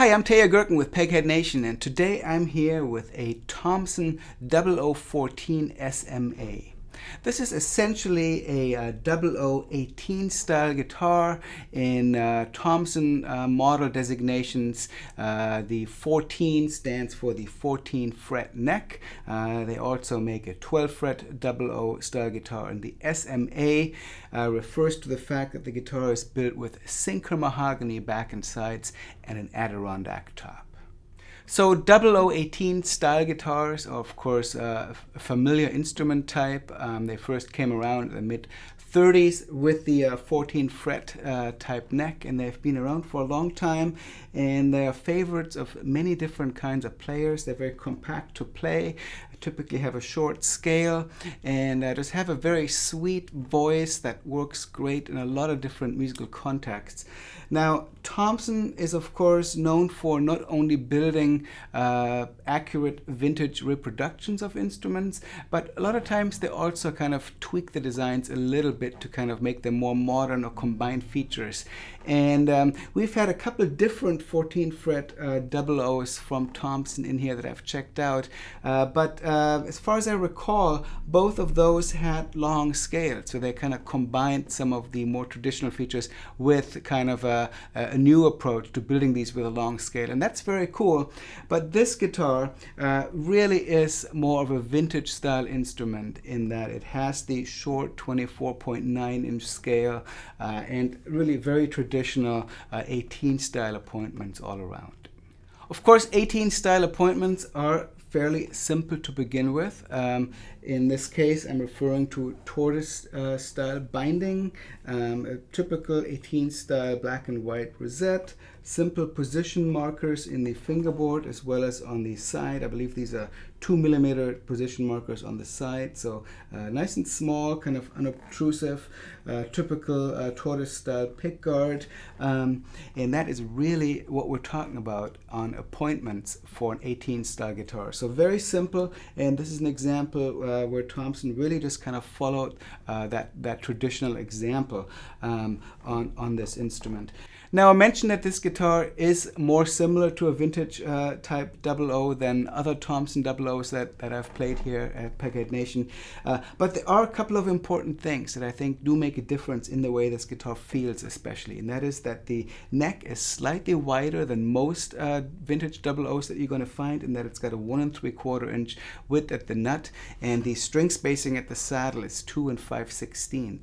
Hi, I'm Teja Gerken with Peghead Nation, and today I'm here with a Thompson 00-14SMA. This is essentially a 00-18 style guitar in Thompson model designations. The 14 stands for the 14 fret neck. They also make a 12 fret 00 style guitar, and the SMA refers to the fact that the guitar is built with sinker mahogany back and sides and an Adirondack top. So 00-18 style guitars are of course a familiar instrument type. They first came around in the mid-30s with the 14 fret type neck, and they've been around for a long time, and they are favorites of many different kinds of players. They're very compact to play, typically have a short scale, and just have a very sweet voice that works great in a lot of different musical contexts. Now, Thompson is of course known for not only building accurate vintage reproductions of instruments, but a lot of times they also kind of tweak the designs a little bit to kind of make them more modern or combine features. And we've had a couple of different 14 fret 00s from Thompson in here that I've checked out, but as far as I recall, both of those had long scales, so they kind of combined some of the more traditional features with kind of a new approach to building these with a long scale, and that's very cool. But this guitar really is more of a vintage style instrument in that it has the short 24.9-inch scale and really very traditional 18 style appointments all around. Of course, 18 style appointments are fairly simple to begin with. In this case, I'm referring to tortoise style binding, a typical 18 style black and white rosette, simple position markers in the fingerboard as well as on the side. I believe these are 2mm position markers on the side, so nice and small, kind of unobtrusive, typical tortoise style pickguard, and that is really what we're talking about on appointments for an 18 style guitar. So very simple, and this is an example where Thompson really just kind of followed that traditional example on this instrument. Now, I mentioned that this guitar is more similar to a vintage type 00 than other Thompson 00s that I've played here at Peghead Nation, but there are a couple of important things that I think do make a difference in the way this guitar feels especially, and that is that the neck is slightly wider than most vintage 00s that you're going to find, in that it's got a 1 3/4 inch width at the nut, and the string spacing at the saddle is 2 5/16.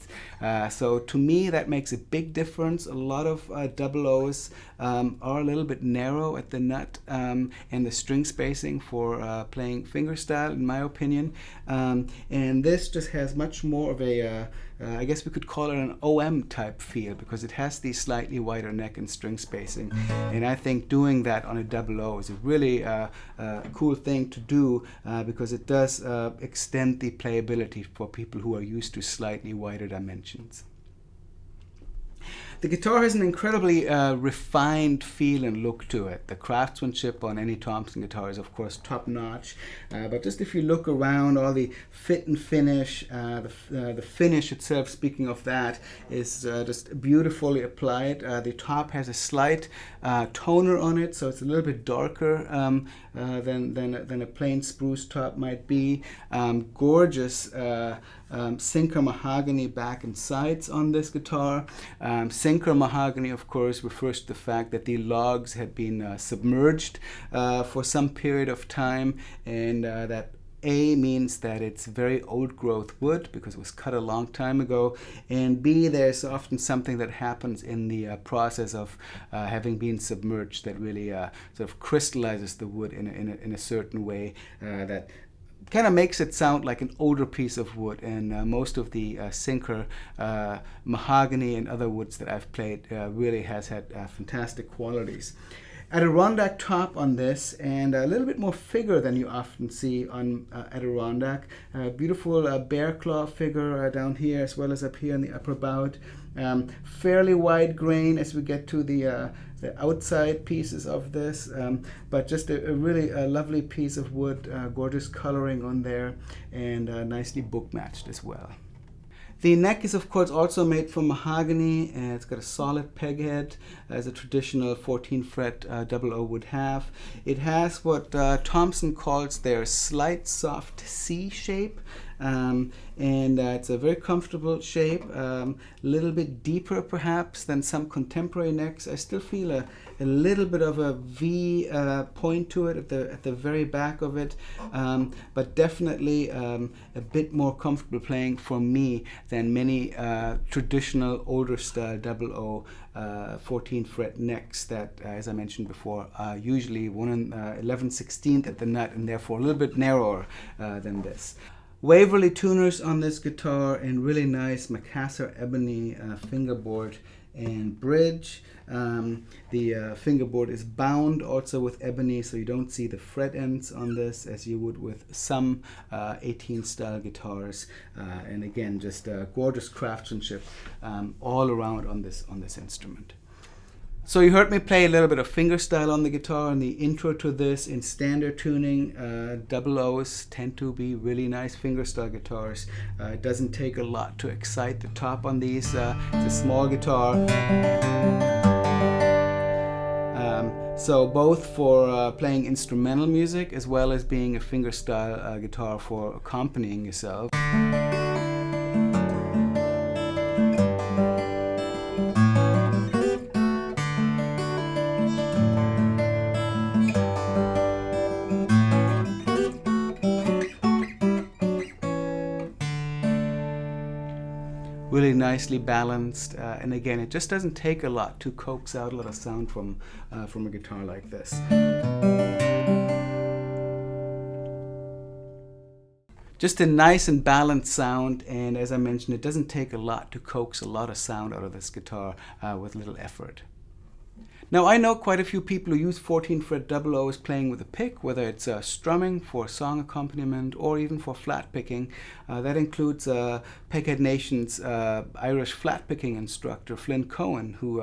So to me that makes a big difference. A lot of 00s are a little bit narrow at the nut and the string spacing for playing fingerstyle, in my opinion, and this just has much more of a I guess we could call it an OM type feel, because it has the slightly wider neck and string spacing, and I think doing that on a 00 is a really cool thing to do, because it does extend the playability for people who are used to slightly wider dimensions. The guitar has an incredibly refined feel and look to it. The craftsmanship on any Thompson guitar is of course top-notch, but just if you look around, all the fit and finish, the finish itself, speaking of that, is just beautifully applied. The top has a slight toner on it, so it's a little bit darker than a plain spruce top might be. Gorgeous sinker mahogany back and sides on this guitar. Sinker mahogany, of course, refers to the fact that the logs had been submerged for some period of time, and that A means that it's very old growth wood because it was cut a long time ago, and B, there's often something that happens in the process of having been submerged that really sort of crystallizes the wood in a certain way that kind of makes it sound like an older piece of wood. And most of the sinker mahogany and other woods that I've played really has had fantastic qualities. Adirondack top on this, and a little bit more figure than you often see on Adirondack. Beautiful bear claw figure down here as well as up here in the upper bout. Fairly wide grain as we get to the outside pieces of this, but just a really lovely piece of wood, gorgeous coloring on there, and nicely book matched as well. The neck is of course also made from mahogany, and it's got a solid peg head as a traditional 14 fret 00 would have. It has what Thompson calls their slight soft C shape. And it's a very comfortable shape, a little bit deeper perhaps than some contemporary necks. I still feel a little bit of a V point to it at the very back of it, but definitely a bit more comfortable playing for me than many traditional older style 00 14 fret necks that, as I mentioned before, are usually 1 11/16 at the nut and therefore a little bit narrower than this. Waverly tuners on this guitar and really nice Macassar ebony fingerboard and bridge. The fingerboard is bound also with ebony, so you don't see the fret ends on this as you would with some 18 style guitars. And again, just gorgeous craftsmanship all around on this instrument. So you heard me play a little bit of fingerstyle on the guitar in the intro to this. In standard tuning, 00s tend to be really nice fingerstyle guitars. It doesn't take a lot to excite the top on these. It's a small guitar. So both for playing instrumental music as well as being a fingerstyle guitar for accompanying yourself. Really nicely balanced, and again, it just doesn't take a lot to coax out a lot of sound from a guitar like this. Just a nice and balanced sound, and as I mentioned, it doesn't take a lot to coax a lot of sound out of this guitar with little effort. Now, I know quite a few people who use 14 fret 00s playing with a pick, whether it's strumming for song accompaniment or even for flat picking. That includes Peghead Nation's Irish flat picking instructor, Flynn Cohen, who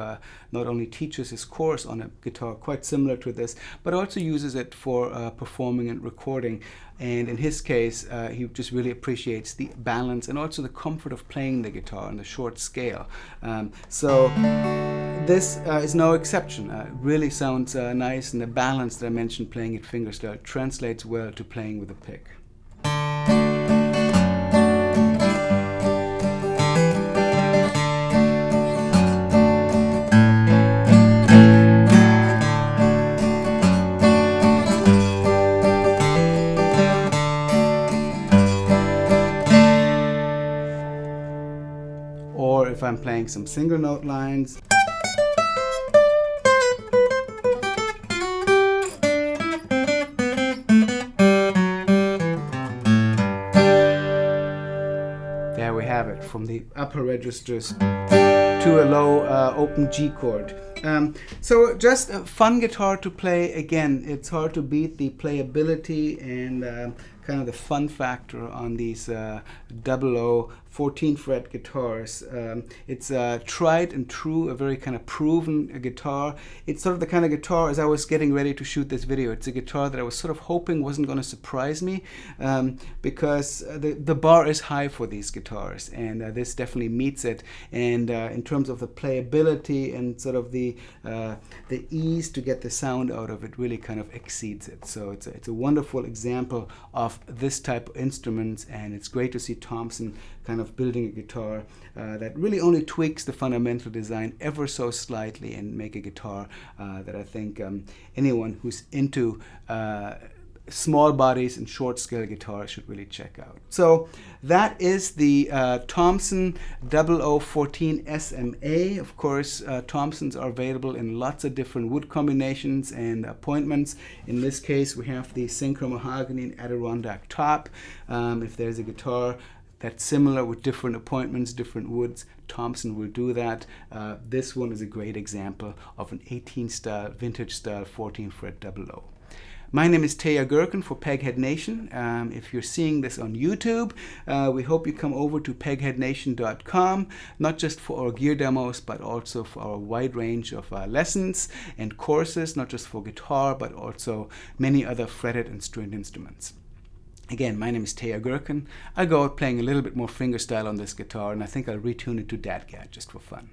not only teaches his course on a guitar quite similar to this, but also uses it for performing and recording. And in his case, he just really appreciates the balance and also the comfort of playing the guitar on the short scale. So this is no exception. It really sounds nice, and the balance that I mentioned playing it fingerstyle translates well to playing with a pick. Or if I'm playing some single note lines. There we have it, from the upper registers to a low open G chord. So just a fun guitar to play. Again, it's hard to beat the playability and kind of the fun factor on these 00 14 fret guitars. It's tried and true, a very kind of proven guitar. It's sort of the kind of guitar, as I was getting ready to shoot this video, it's a guitar that I was sort of hoping wasn't going to surprise me, because the bar is high for these guitars, and this definitely meets it. And in terms of the playability and sort of the ease to get the sound out of it, really kind of exceeds it. So it's a wonderful example of this type of instruments, and it's great to see Thompson kind of building a guitar that really only tweaks the fundamental design ever so slightly and make a guitar that I think anyone who's into small bodies and short scale guitars should really check out. So that is the Thompson 00-14SMA. Of course, Thompsons are available in lots of different wood combinations and appointments. In this case, we have the synchro mahogany and Adirondack top. If there's a guitar that's similar with different appointments, different woods, Thompson will do that. This one is a great example of an 18 style, vintage style 14 fret 00. My name is Teja Gerken for Peghead Nation. If you're seeing this on YouTube, we hope you come over to pegheadnation.com, not just for our gear demos, but also for our wide range of lessons and courses, not just for guitar, but also many other fretted and stringed instruments. Again, my name is Teja Gerken. I'll go out playing a little bit more fingerstyle on this guitar, and I think I'll retune it to DADGAD just for fun.